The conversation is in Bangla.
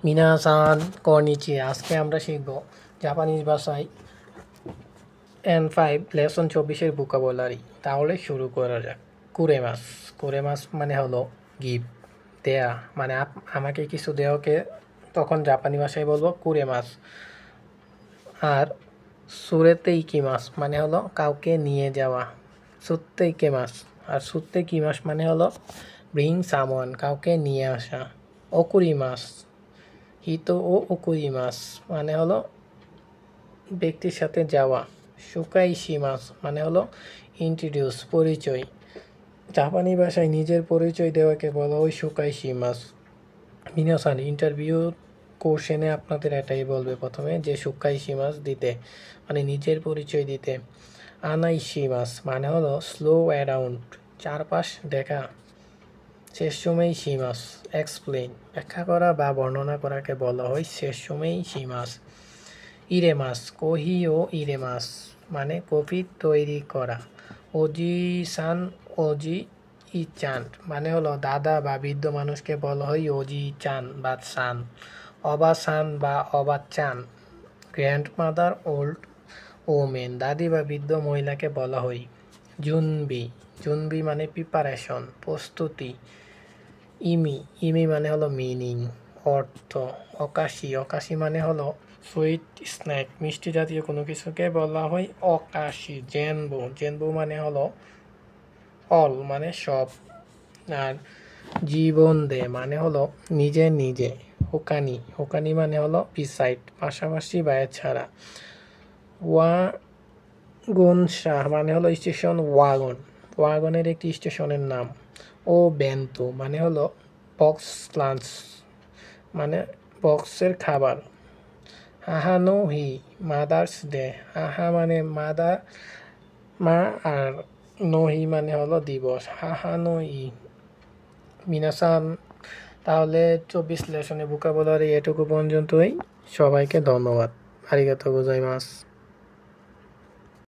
মিনাসান কনিচি। আজকে আমরা শিখব জাপানিজ ভাষায় N5 লেসন 24-এর ভোকাবুলারি। তাহলে শুরু করা যাক। কুরেমাস। কুরেমাস মানে হলো গিভ, দেয়া, মানে আমাকে কিছু দেওয়াকে তখন জাপানি ভাষায় বলবো কুরেমাস। আর সুরেতে ইকিমাস মানে হলো কাউকে নিয়ে যাওয়া, সুত্তে ইকিমাস। আর সুত্তে কিমাস মানে হলো ব্রিং সামওয়ান, কাউকে নিয়ে আসা। অকুরিমাস, হিতো ও ওকুরিমাস মানে হলো ব্যক্তির সাথে যাওয়া। সুকাইশিমাস মানে হলো ইন্ট্রোডিউস, পরিচয়। জাপানি ভাষায় নিজের পরিচয় দেওয়াকে বলা হয় সুকাইশিমাস। মিনাসান, ইন্টারভিউ কোশ্চেনে আপনাদের এটাই বলবে প্রথমে যে সুকাইশিমাস দিতে, মানে নিজের পরিচয় দিতে। আনাইশিমাস মানে হলো স্লো অ্যারাউন্ড, চারপাশ দেখা। শেষ সময় শিমাস, এক্সপ্লেইন, ব্যাখ্যা করা বা বর্ণনা করাকে বলা হয় শেষ সময় শিমাস। ইরেমাস, কোহি ও ইরেমাস মানে কফি তৈরি করা। ওজি সান, ওজি ইচান মানে হলো দাদা বা বৃদ্ধ মানুষকে বলা হয় ওজি চান বা সান। অবা সান বা অবা চান, গ্র্যান্ড মাদার ওল্ড ওমেন, দাদি বা বৃদ্ধ মহিলাকে বলা হয় জুনবি। জুনবি মানে প্রিপারেশন, প্রস্তুতি। ইমি, ইমি মানে হলো মিনিং, অর্থ। অকাশি, অকাশি মানে হলো সুইট স্ন্যাক, মিষ্টি জাতীয় কোনো কিছুকে বলা হয় অকাশি। জেনবো, জেনবো মানে হলো অল মানে সব। আর জীবন দে মানে হলো নিজে নিজে। হোকানি, হোকানি মানে হলো বিসাইড, পাশাপাশি বা এছাড়া। ওয়াগনশা মানে হলো স্টেশন ওয়াগন, ওয়াগনের একটি স্টেশনের নাম। ও বেন্তো মানে হলো বক্স লাঞ্চ, মানে বক্সের খাবার। হাহানো হি, মাদার্স ডে। হাহা মানে মাদার, মা, আর নোহি মানে হলো দিবস। হাহানো ই। মিনাসান, তাহলে 24 লেসনে ভোকাবুলারি এটুকু পর্যন্তই। সবাইকে ধন্যবাদ। আরিগাতো গোজাইমাস।